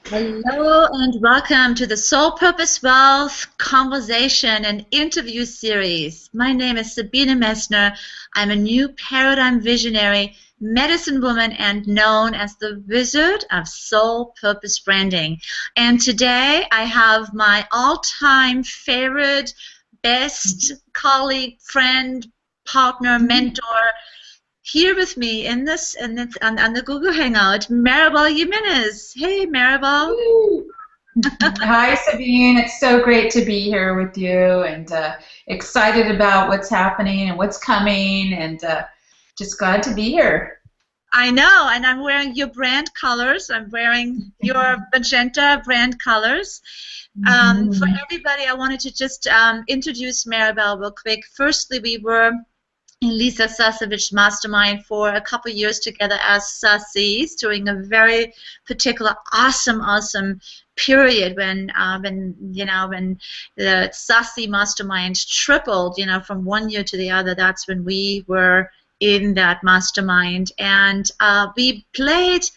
Hello and welcome to the Soul Purpose Wealth Conversation and Interview Series. My name is Sabine Messner. I'm a new paradigm visionary, medicine woman, and known as the Wizard of Soul Purpose Branding. And today I have my all-time favorite, best colleague, friend, partner, mentor, here with me in this on the Google Hangout, Maribel Jimenez. Hey, Maribel. Woo. Hi, Sabine. It's so great to be here with you and excited about what's happening and what's coming and just glad to be here. I know, and I'm wearing your brand colors. I'm wearing your magenta brand colors. For Mhm. everybody, I wanted to just introduce Maribel real quick. Firstly, we were in Lisa Sasevich Mastermind for a couple years together as Sassis during a very particular awesome period when the Sassi Mastermind tripled, from one year to the other. That's when we were in that mastermind, and we played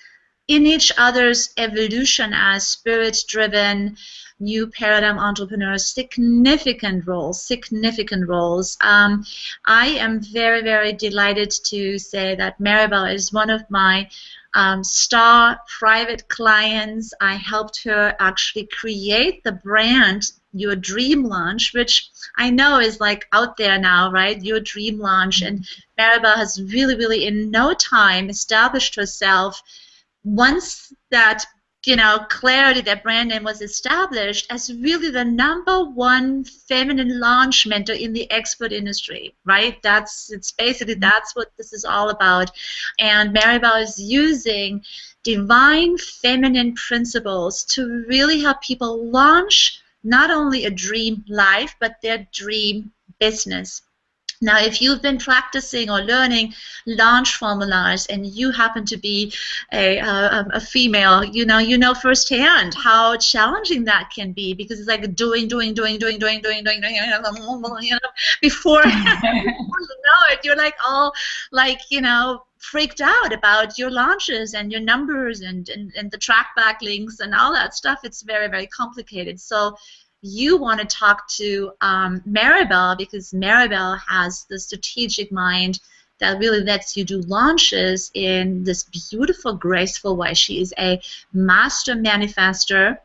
in each other's evolution as spirit-driven new paradigm entrepreneurs, significant roles. I am very delighted to say that Maribel is one of my star private clients. I helped her actually create the brand Your Dream Launch, which I know is like out there now, right? Your Dream Launch. And Maribel has really in no time established herself once that clarity, that brand name was established, as really the #1 feminine launch mentor in the expert industry, right? It's basically that's what this is all about. And Maribel is using divine feminine principles to really help people launch not only a dream life, but their dream business. Now, if you've been practicing or learning launch formulas and you happen to be a female, you know firsthand how challenging that can be, because it's like doing, before you know it, you're like all like, freaked out about your launches and your numbers and the track backlinks and all that stuff. It's very complicated. So you want to talk to Maribel, because Maribel has the strategic mind that really lets you do launches in this beautiful, graceful way. She is a master manifester,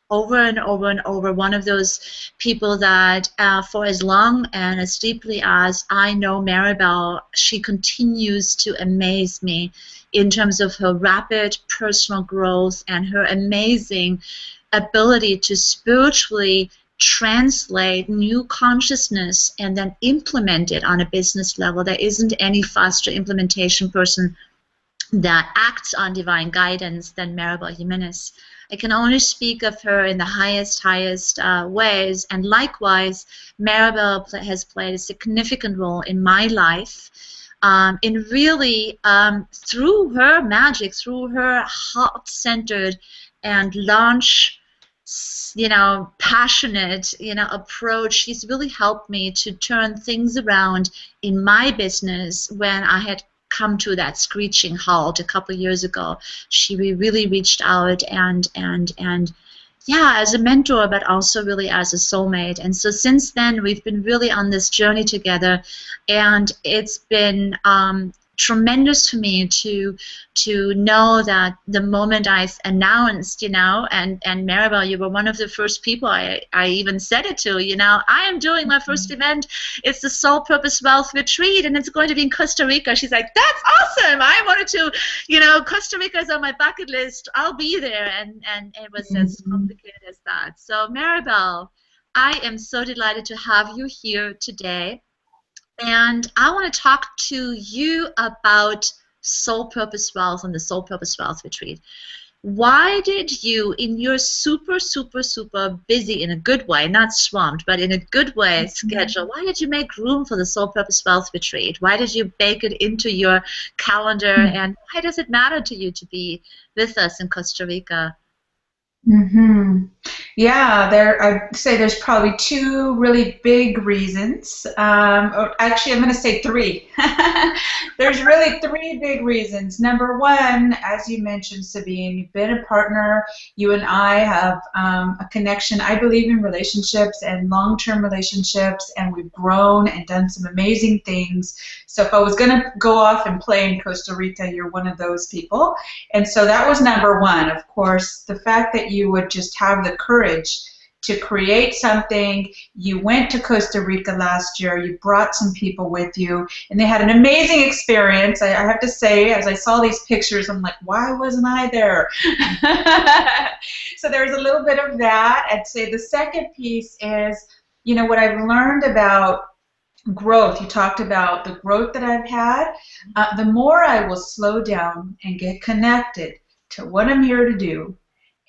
over and over, one of those people that for as long and as deeply as I know Maribel, she continues to amaze me in terms of her rapid personal growth and her amazing ability to spiritually translate new consciousness and then implement it on a business level. There isn't any faster implementation person that acts on divine guidance than Maribel Jimenez. I can only speak of her in the highest ways, and likewise, Maribel has played a significant role in my life, in really, through her magic, through her heart-centered and launch, passionate, approach. She's really helped me to turn things around in my business when I had come to that screeching halt a couple of years ago. She really reached out and yeah, as a mentor, but also really as a soulmate. And so since then, we've been really on this journey together, and it's been tremendous for me to know that the moment I announced, and Maribel, you were one of the first people I even said it to, I am doing my first event. It's the Soul Purpose Wealth Retreat, and it's going to be in Costa Rica. She's like, that's awesome. I wanted to, Costa Rica is on my bucket list. I'll be there. And it was as complicated as that. So Maribel, I am so delighted to have you here today. And I want to talk to you about Soul Purpose Wealth and the Soul Purpose Wealth Retreat. Why did you, in your super busy, in a good way, not swamped, but in a good way schedule, why did you make room for the Soul Purpose Wealth Retreat? Why did you bake it into your calendar, and why does it matter to you to be with us in Costa Rica? Mm-hmm. Yeah, I'd say there's probably two really big reasons. Or actually, I'm going to say three. There's really three big reasons. Number one, as you mentioned, Sabine, you've been a partner. You and I have a connection. I believe in relationships and long-term relationships, and we've grown and done some amazing things. So if I was going to go off and play in Costa Rica, you're one of those people. And so that was number one. Of course, the fact that you would just have the courage to create something. You went to Costa Rica last year. You brought some people with you, and they had an amazing experience. I have to say, as I saw these pictures, I'm like, why wasn't I there? So there's a little bit of that. I'd say the second piece is, what I've learned about growth. You talked about the growth that I've had. The more I will slow down and get connected to what I'm here to do,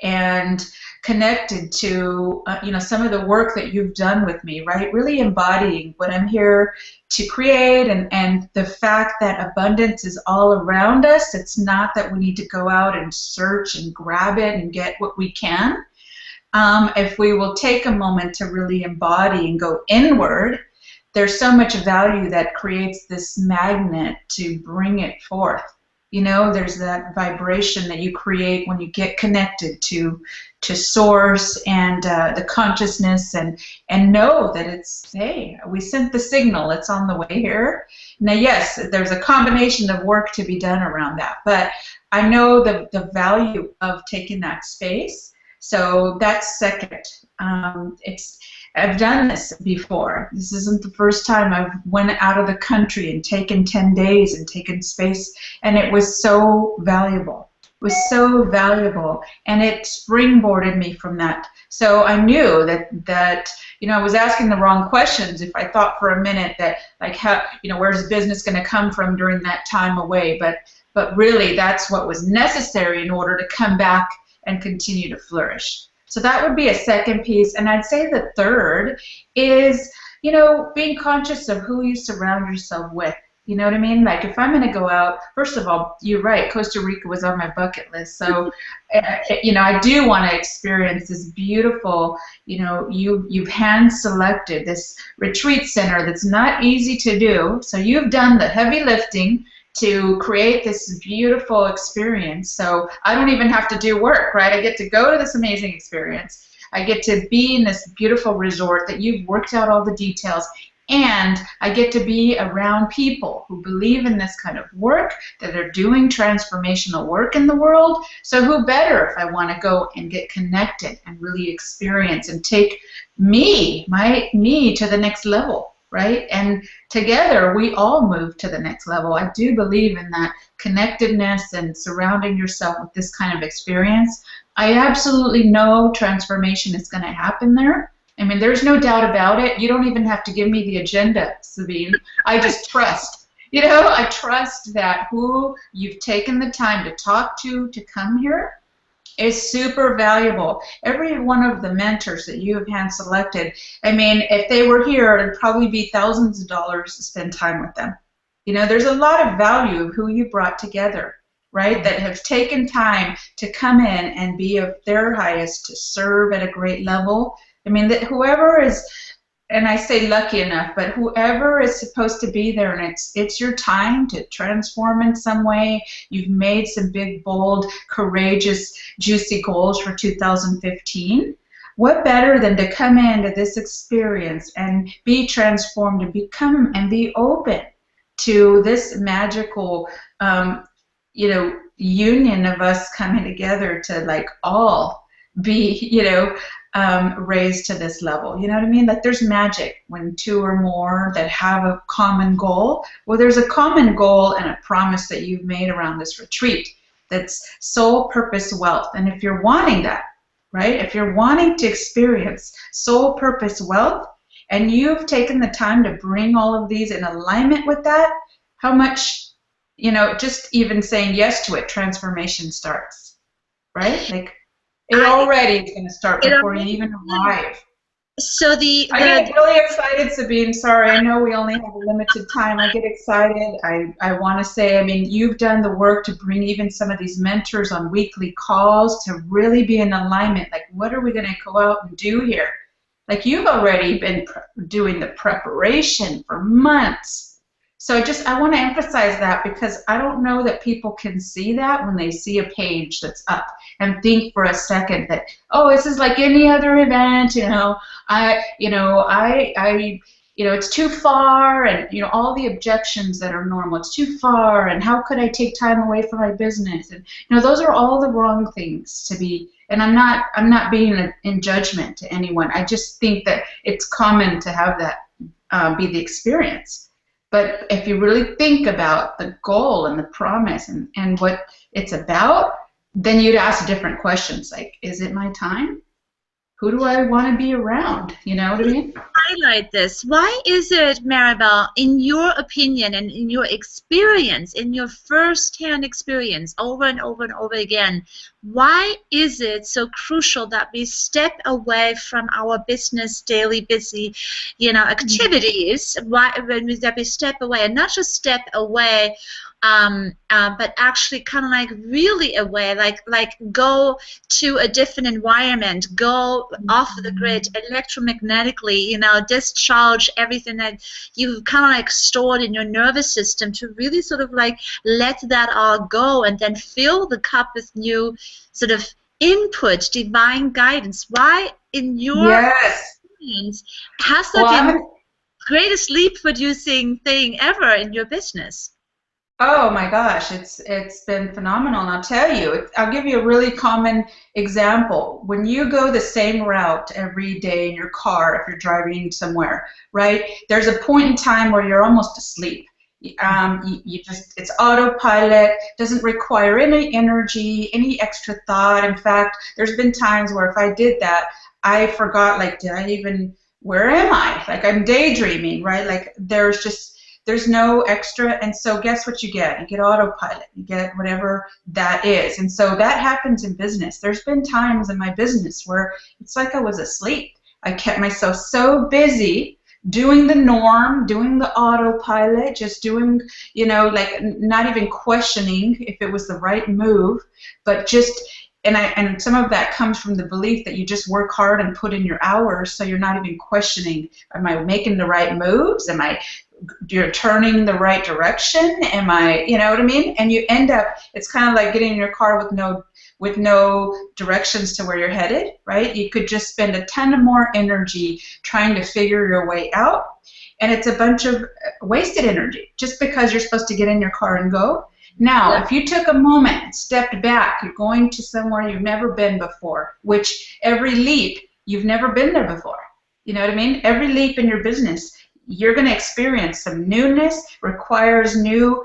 and connected to some of the work that you've done with me, right? Really embodying what I'm here to create, and the fact that abundance is all around us. It's not that we need to go out and search and grab it and get what we can. If we will take a moment to really embody and go inward, there's so much value that creates this magnet to bring it forth. There's that vibration that you create when you get connected to source and the consciousness, and know that it's, hey, we sent the signal, it's on the way here. Now, yes, there's a combination of work to be done around that, but I know the value of taking that space. So that's second. I've done this before. This isn't the first time I've went out of the country and taken 10 days and taken space, and it was so valuable. It was so valuable, and it springboarded me from that. So I knew that I was asking the wrong questions if I thought for a minute that, like, how, where's business going to come from during that time away? But really, that's what was necessary in order to come back and continue to flourish. So that would be a second piece. And I'd say the third is, being conscious of who you surround yourself with. You know what I mean? Like, if I'm going to go out, first of all, you're right, Costa Rica was on my bucket list. So, I do want to experience this beautiful, you've hand-selected this retreat center that's not easy to do. So you've done the heavy lifting to create this beautiful experience. So I don't even have to do work, right? I get to go to this amazing experience. I get to be in this beautiful resort that you've worked out all the details, and I get to be around people who believe in this kind of work, that are doing transformational work in the world. So who better if I want to go and get connected and really experience and take me to the next level. Right? And together we all move to the next level. I do believe in that connectedness and surrounding yourself with this kind of experience. I absolutely know transformation is going to happen there. I mean, there's no doubt about it. You don't even have to give me the agenda, Sabine. I just trust. I trust that who you've taken the time to talk to come here is super valuable. Every one of the mentors that you have hand-selected, I mean, if they were here, it'd probably be thousands of dollars to spend time with them. There's a lot of value of who you brought together, right, that have taken time to come in and be of their highest, to serve at a great level. I mean, that whoever is, and I say lucky enough, but whoever is supposed to be there, and it's your time to transform in some way. You've made some big, bold, courageous, juicy goals for 2015. What better than to come into this experience and be transformed and become and be open to this magical, union of us coming together to, like, all be, raised to this level. You know what I mean? Like, there's magic when two or more that have a common goal. Well, there's a common goal and a promise that you've made around this retreat that's soul, purpose, wealth. And if you're wanting that, right, if you're wanting to experience soul, purpose, wealth, and you've taken the time to bring all of these in alignment with that, how much, just even saying yes to it, transformation starts, right? Like, it already is going to start before you even arrive. So I get really excited, Sabine. Sorry, I know we only have a limited time. I get excited. I want to say, I mean, you've done the work to bring even some of these mentors on weekly calls to really be in alignment. Like, what are we going to go out and do here? Like, you've already been doing the preparation for months. So I want to emphasize that because I don't know that people can see that when they see a page that's up and think for a second that, oh, this is like any other event, it's too far, and all the objections that are normal. It's too far, and how could I take time away from my business? And those are all the wrong things to be. And I'm not being in judgment to anyone. I just think that it's common to have that be the experience. But if you really think about the goal and the promise and what it's about, then you'd ask different questions like, is it my time? Who do I want to be around? You know what I mean? Highlight this. Why is it, Maribel, in your opinion and in your experience, in your first-hand experience, over and over and over again, why is it so crucial that we step away from our business, daily busy, activities? That we step away, and not just step away, but actually kind of like really away, like go to a different environment, go off the grid electromagnetically, discharge everything that you've kind of like stored in your nervous system to really sort of like let that all go and then fill the cup with new sort of input, divine guidance. Why, in your experience, has that been the greatest sleep-producing thing ever in your business? Oh my gosh, it's been phenomenal. And I'll tell you, I'll give you a really common example. When you go the same route every day in your car, if you're driving somewhere, right? There's a point in time where you're almost asleep. It's autopilot, doesn't require any energy, any extra thought. In fact, there's been times where if I did that, I forgot, like, where am I? Like, I'm daydreaming, right? Like, there's no extra, and so guess what you get? You get autopilot. You get whatever that is. And so that happens in business. There's been times in my business where it's like I was asleep. I kept myself so busy doing the norm, doing the autopilot, just doing, like not even questioning if it was the right move, but just, and some of that comes from the belief that you just work hard and put in your hours, so you're not even questioning, am I making the right moves? You're turning the right direction? Am I, you know what I mean? And you end up, it's kind of like getting in your car with no directions to where you're headed, right? You could just spend a ton of more energy trying to figure your way out, and it's a bunch of wasted energy just because you're supposed to get in your car and go. Now, if you took a moment and stepped back, you're going to somewhere you've never been before, which every leap, you've never been there before. You know what I mean? Every leap in your business, you're going to experience some newness, requires new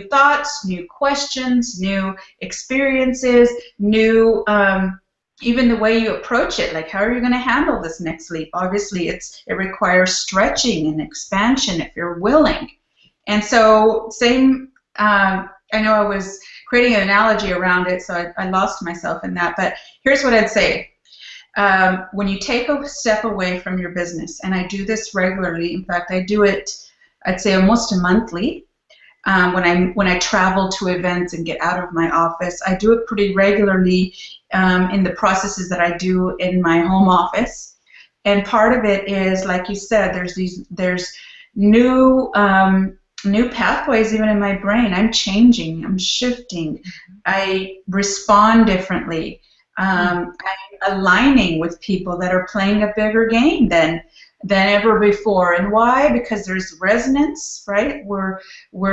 thoughts, new questions, new experiences, new even the way you approach it. Like, how are you going to handle this next leap? Obviously, it requires stretching and expansion if you're willing. And so same, I know I was creating an analogy around it, so I lost myself in that. But here's what I'd say. When you take a step away from your business, and I do this regularly, in fact, I do it, I'd say almost monthly, when I travel to events and get out of my office. I do it pretty regularly in the processes that I do in my home office. And part of it is, like you said, there's new pathways even in my brain. I'm changing, I'm shifting, I respond differently. I'm aligning with people that are playing a bigger game than ever before. And why? Because there's resonance, right? We're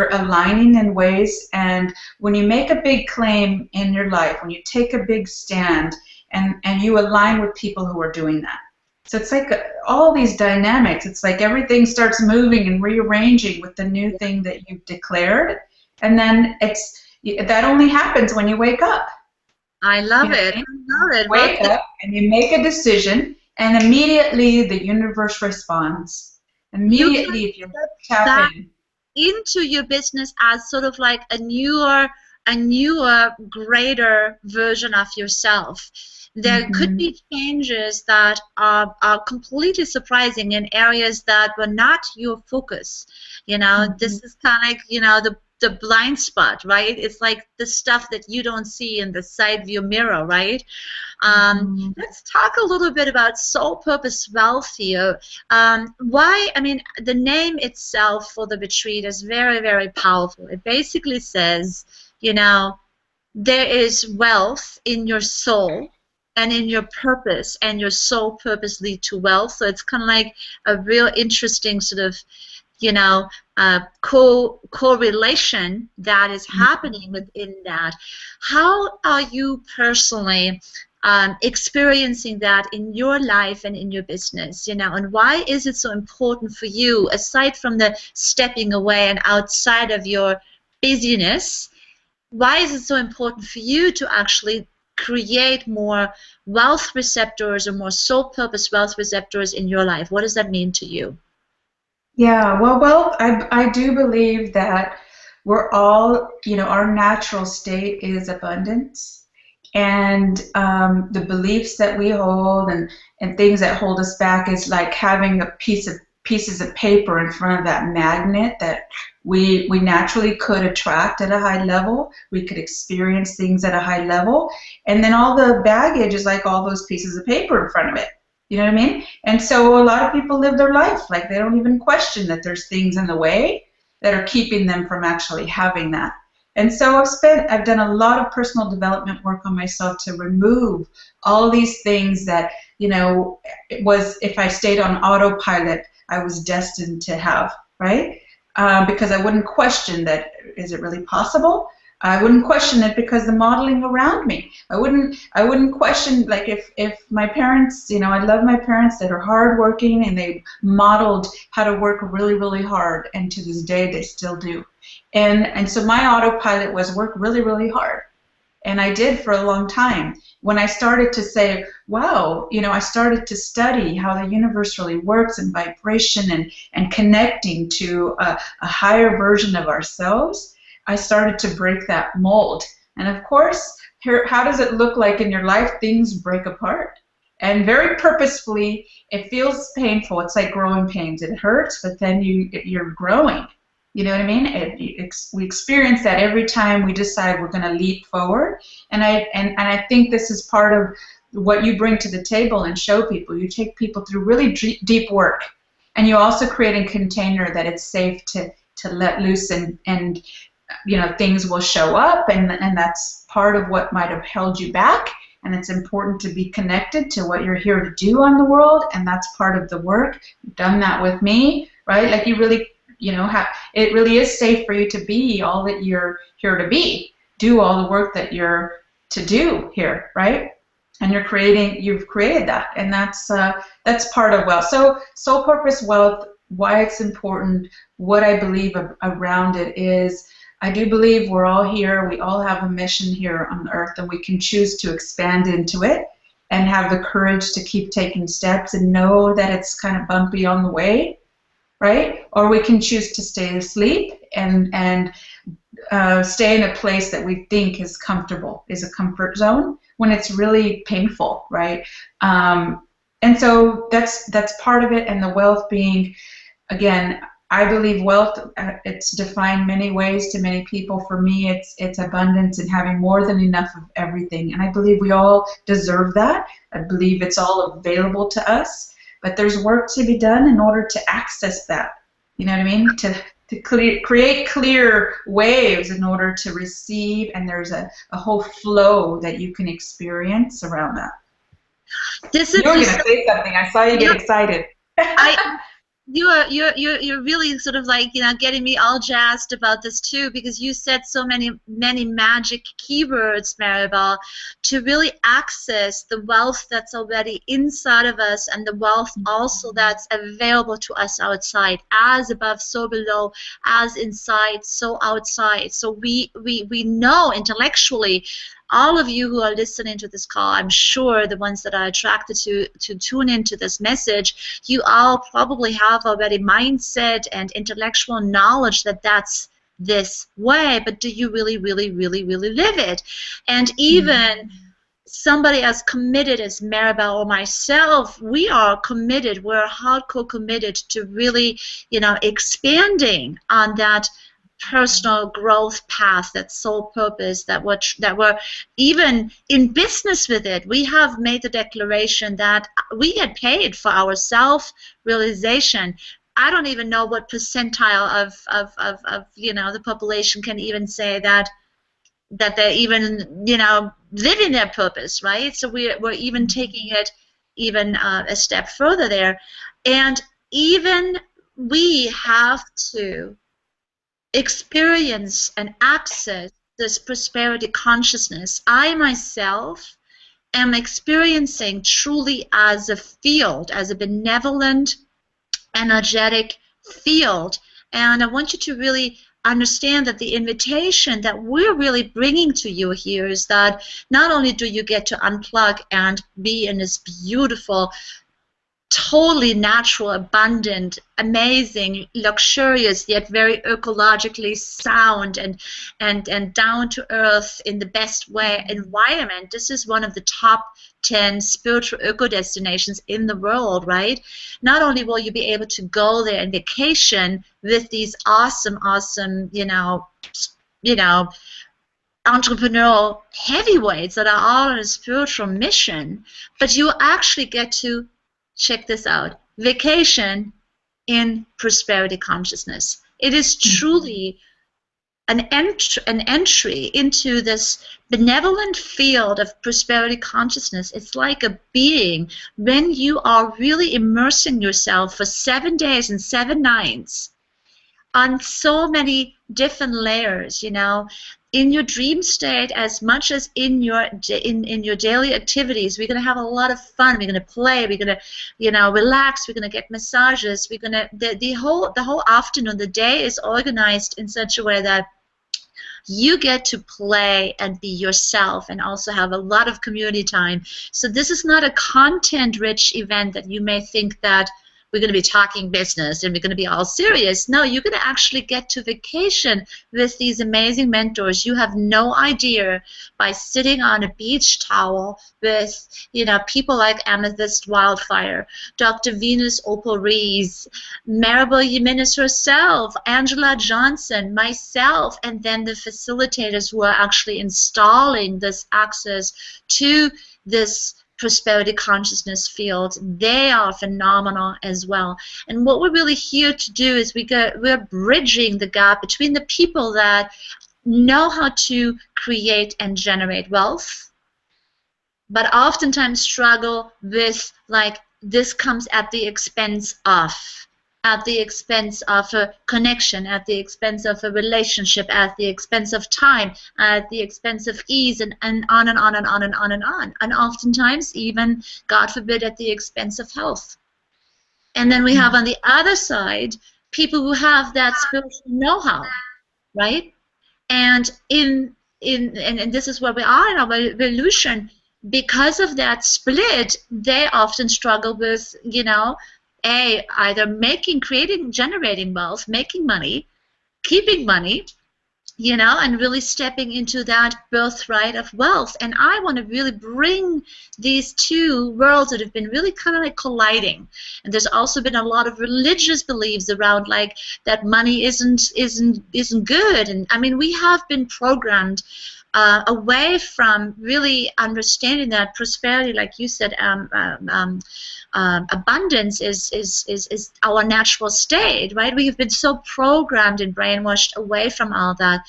aligning in ways, and when you make a big claim in your life, when you take a big stand, and you align with people who are doing that. So it's like all these dynamics. It's like everything starts moving and rearranging with the new thing that you've declared, and then that only happens when you wake up. I love it. I love it. Wake up and you make a decision, and immediately the universe responds. Immediately, if you tap into your business as sort of like a newer, greater version of yourself. There could Mm-hmm. be changes that are completely surprising in areas that were not your focus. Mm-hmm. This is kind of like, the blind spot, right? It's like the stuff that you don't see in the side view mirror, right? Mm-hmm. Let's talk a little bit about soul purpose wealth here. Why? I mean, the name itself for the retreat is very, very powerful. It basically says, you know, there is wealth in your soul and in your purpose, and your soul purpose lead to wealth. So it's kind of like a real interesting sort of, you know, correlation that is happening within that. How are you personally experiencing that in your life and in your business, and why is it so important for you, aside from the stepping away and outside of your busyness, why is it so important for you to actually create more wealth receptors or more soul purpose wealth receptors in your life? What does that mean to you? Yeah, well, I do believe that we're all, our natural state is abundance. And the beliefs that we hold and things that hold us back is like having pieces of paper in front of that magnet that we naturally could attract at a high level. We could experience things at a high level. And then all the baggage is like all those pieces of paper in front of it. You know what I mean? And so a lot of people live their life like they don't even question that there's things in the way that are keeping them from actually having that. And so I've done a lot of personal development work on myself to remove all these things that, it was, if I stayed on autopilot, I was destined to have, right? Because I wouldn't question that, is it really possible? I wouldn't question it because the modeling around me. I wouldn't question, like, if my parents, I love my parents that are hardworking and they modeled how to work really, really hard, and to this day they still do. And so my autopilot was work really, really hard. And I did for a long time. When I started to say, wow, I started to study how the universe really works, and vibration, and connecting to a higher version of ourselves, I started to break that mold. And of course, how does it look like in your life? Things break apart. And very purposefully, it feels painful. It's like growing pains. It hurts, but then you're growing. You know what I mean? We experience that every time we decide we're going to leap forward. And I think this is part of what you bring to the table and show people. You take people through really deep work, and you also create a container that it's safe to let loose, and things will show up, and that's part of what might have held you back. And it's important to be connected to what you're here to do on the world, and that's part of the work. You've done that with me, right? Like, you really, it really is safe for you to be all that you're here to be. Do all the work that you're to do here, right? And you've created that, and that's part of wealth. So soul purpose wealth, why it's important, what I believe around it is, I do believe we're all here. We all have a mission here on Earth, and we can choose to expand into it and have the courage to keep taking steps and know that it's kind of bumpy on the way, right? Or we can choose to stay asleep and stay in a place that we think is comfortable, is a comfort zone, when it's really painful, right? And so that's part of it. And the wealth being, again, I believe wealth, it's defined many ways to many people. For me, it's abundance and having more than enough of everything. And I believe we all deserve that. I believe it's all available to us. But there's work to be done in order to access that. You know what I mean? To create clear waves in order to receive, and there's a whole flow that you can experience around that. This You is were going to say something. I saw you get excited. You're really sort of like, getting me all jazzed about this too, because you said so many magic keywords, Maribel, to really access the wealth that's already inside of us, and the wealth also that's available to us outside. As above, so below, as inside, so outside. So we know intellectually, all of you who are listening to this call, I'm sure the ones that are attracted to tune into this message, you all probably have already mindset and intellectual knowledge that that's this way, but do you really, really, really, really live it? And even somebody as committed as Maribel or myself, we are committed, we're hardcore committed to really, expanding on that personal growth path, that soul purpose, that we're even in business with it. We have made the declaration that we get paid for our self-realization. I don't even know what percentile of the population can even say that they even live in their purpose, right? So we're even taking it even a step further there, and even we have to experience and access this prosperity consciousness. I myself am experiencing truly as a field, as a benevolent, energetic field. And I want you to really understand that the invitation that we're really bringing to you here is that not only do you get to unplug and be in this beautiful, totally natural, abundant, amazing, luxurious, yet very ecologically sound and down to earth in the best way environment. This is one of the top 10 spiritual eco destinations in the world, right? Not only will you be able to go there and vacation with these awesome, entrepreneurial heavyweights that are all on a spiritual mission, but you actually get to, check this out, vacation in prosperity consciousness. It is truly an entry into this benevolent field of prosperity consciousness. It's like a being when you are really immersing yourself for 7 days and 7 nights on so many different layers, in your dream state as much as in your daily activities. We're going to have a lot of fun. We're going to play. We're going to relax. We're going to get massages. We're going to the whole afternoon. The day is organized in such a way that you get to play and be yourself and also have a lot of community time. So this is not a content-rich event that you may think that we're going to be talking business and we're going to be all serious. No, you're going to actually get to vacation with these amazing mentors. You have no idea, by sitting on a beach towel with, people like Amethyst Wildfire, Dr. Venus Opal Rees, Maribel Jimenez herself, Angela Johnson, myself, and then the facilitators who are actually installing this access to this prosperity consciousness field. They are phenomenal as well. And what we're really here to do is we're bridging the gap between the people that know how to create and generate wealth, but oftentimes struggle with, like, this comes at the expense of a connection, at the expense of a relationship, at the expense of time, at the expense of ease, and on and on and on and on and on. And oftentimes even, God forbid, at the expense of health. And then we have on the other side people who have that spiritual know-how, right? And and this is where we are in our evolution. Because of that split, they often struggle with, either creating, generating wealth, making money, keeping money, and really stepping into that birthright of wealth. And I want to really bring these two worlds that have been really kind of like colliding. And there's also been a lot of religious beliefs around, like, that money isn't good. And I mean, we have been programmed away from really understanding that prosperity, like you said, abundance is our natural state, right? We have been so programmed and brainwashed away from all that.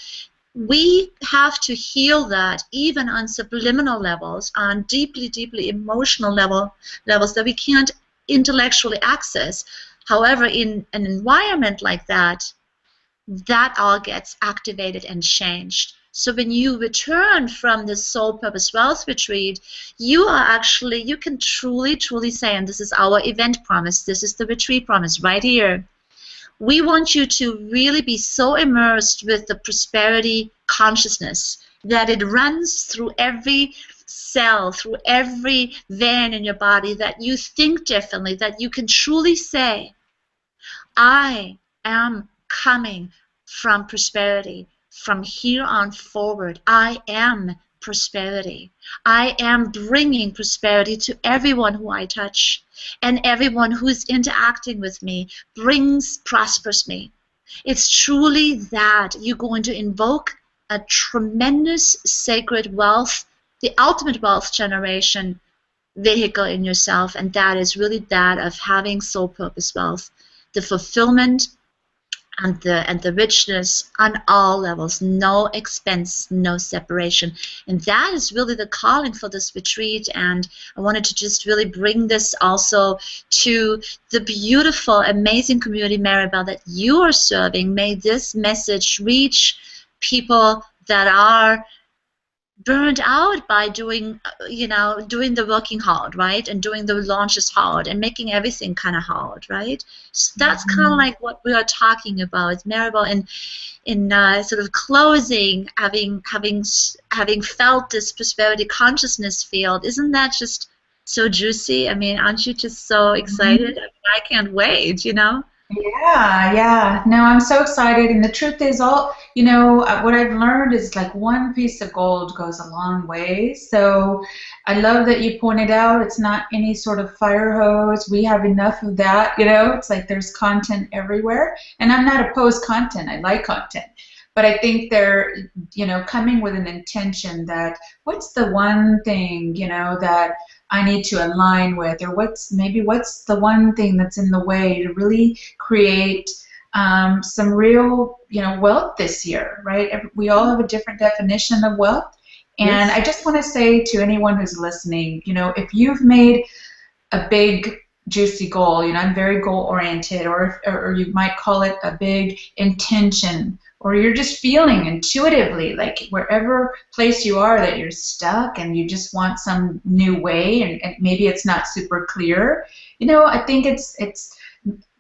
We have to heal that, even on subliminal levels, on deeply, deeply emotional levels that we can't intellectually access. However, in an environment like that, that all gets activated and changed. So when you return from the Soul Purpose Wealth Retreat, you can truly, truly say, and this is our event promise, this is the retreat promise right here, we want you to really be so immersed with the prosperity consciousness that it runs through every cell, through every vein in your body, that you think differently, that you can truly say, I am coming from prosperity. From here on forward, I am prosperity. I am bringing prosperity to everyone who I touch, and everyone who's interacting with me prospers me. It's truly that you're going to invoke a tremendous sacred wealth, the ultimate wealth generation vehicle in yourself, and that is really that of having soul purpose wealth, the fulfillment and the richness on all levels, no expense, no separation. And that is really the calling for this retreat. And I wanted to just really bring this also to the beautiful, amazing community, Maribel, that you are serving. May this message reach people that are burned out by doing, doing the working hard, right, and doing the launches hard and making everything kind of hard, right? So that's kind of like what we are talking about, Maribel. In sort of closing, having felt this prosperity consciousness field, isn't that just so juicy? I mean, aren't you just so excited? I mean, I can't wait, Yeah, yeah. No, I'm so excited. And the truth is, what I've learned is like one piece of gold goes a long way. So I love that you pointed out it's not any sort of fire hose. We have enough of that, It's like there's content everywhere. And I'm not opposed content. I like content. But I think they're, coming with an intention that what's the one thing, that I need to align with, or what's the one thing that's in the way to really create some real, wealth this year, right? We all have a different definition of wealth. And yes. I just want to say to anyone who's listening, if you've made a big juicy goal, I'm very goal oriented, or you might call it a big intention, or you're just feeling intuitively like wherever place you are that you're stuck and you just want some new way, and maybe it's not super clear, I think it's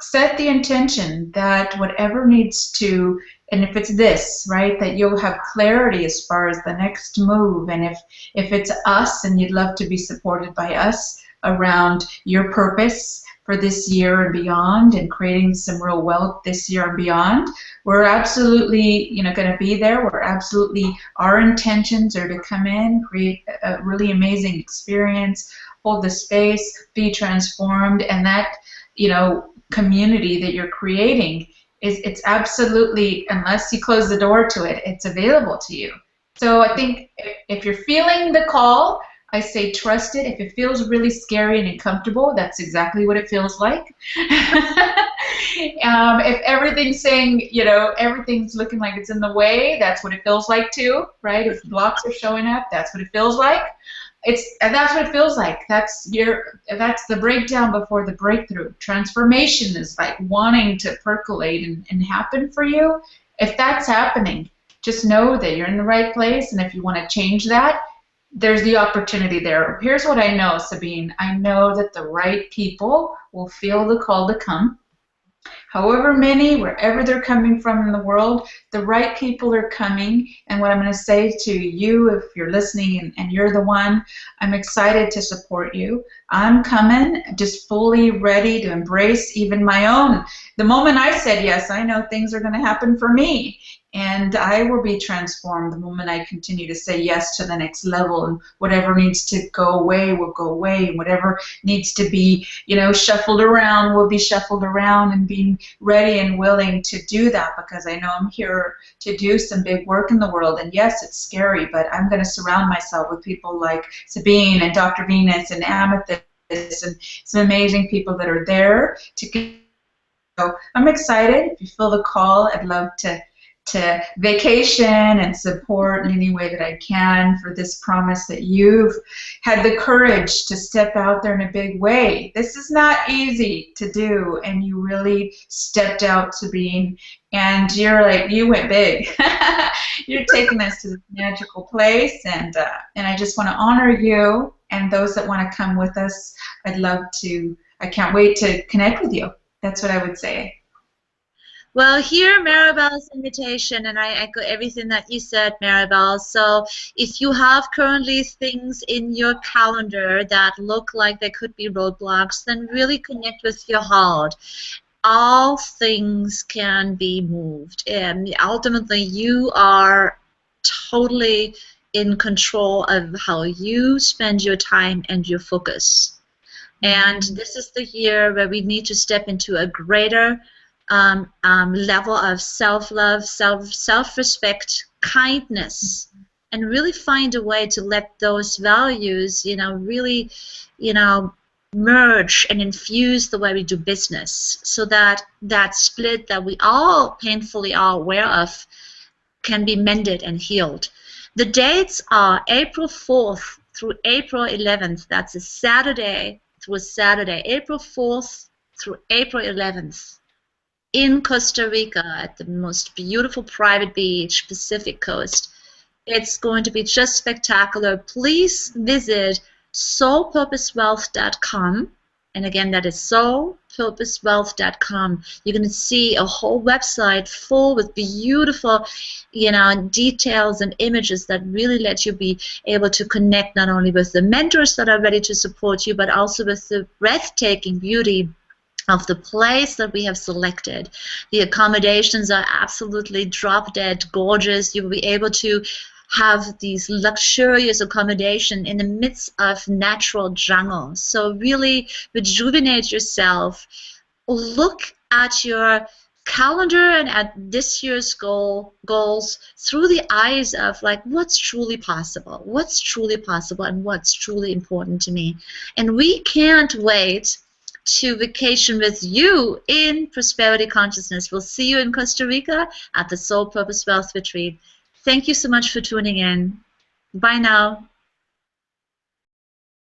set the intention that whatever needs to, and if it's this, right, that you'll have clarity as far as the next move, and if it's us and you'd love to be supported by us around your purpose for this year and beyond, and creating some real wealth this year and beyond, we're absolutely, going to be there. We're absolutely, our intentions are to come in, create a really amazing experience, hold the space, be transformed, and that, community that you're creating it's absolutely, unless you close the door to it, it's available to you. So I think if you're feeling the call, I say trust it. If it feels really scary and uncomfortable, that's exactly what it feels like. If everything's saying, everything's looking like it's in the way, that's what it feels like too, right? If blocks are showing up, that's what it feels like. That's what it feels like. That's the breakdown before the breakthrough. Transformation is like wanting to percolate and happen for you. If that's happening, just know that you're in the right place, and if you want to change that, there's the opportunity there. Here's what I know, Sabine. I know that the right people will feel the call to come. However many, wherever they're coming from in the world, the right people are coming. And what I'm going to say to you, if you're listening and you're the one, I'm excited to support you. I'm coming, just fully ready to embrace even my own. The moment I said yes, I know things are going to happen for me. And I will be transformed the moment I continue to say yes to the next level, and whatever needs to go away will go away, and whatever needs to be, shuffled around will be shuffled around, and being ready and willing to do that, because I know I'm here to do some big work in the world. And yes, it's scary, but I'm going to surround myself with people like Sabine and Dr. Venus and Amethyst and some amazing people that are there to. So I'm excited. If you feel the call, I'd love to vacation and support in any way that I can for this promise that you've had the courage to step out there in a big way. This is not easy to do, and you really stepped out, Sabine, and you went big. You're taking us to this magical place, and I just want to honor you and those that want to come with us. I can't wait to connect with you. That's what I would say. Well, hear Maribel's invitation, and I echo everything that you said, Maribel. So if you have currently things in your calendar that look like they could be roadblocks, then really connect with your heart. All things can be moved, and ultimately you are totally in control of how you spend your time and your focus. And this is the year where we need to step into a greater level of self-love, self-respect, kindness, and really find a way to let those values, really, merge and infuse the way we do business, so that that split that we all painfully are aware of can be mended and healed. The dates are April 4th through April 11th. That's a Saturday through a Saturday, April 4th through April 11th in Costa Rica at the most beautiful private beach, Pacific Coast. It's going to be just spectacular. Please visit soulpurposewealth.com. And again, that is soulpurposewealth.com. You're going to see a whole website full with beautiful, details and images that really let you be able to connect not only with the mentors that are ready to support you, but also with the breathtaking beauty of the place that we have selected. The accommodations are absolutely drop-dead gorgeous. You will be able to have these luxurious accommodation in the midst of natural jungle. So really rejuvenate yourself. Look at your calendar and at this year's goals through the eyes of like what's truly possible and what's truly important to me. And we can't wait to vacation with you in Prosperity Consciousness. We'll see you in Costa Rica at the Soul Purpose Wealth Retreat. Thank you so much for tuning in. Bye now.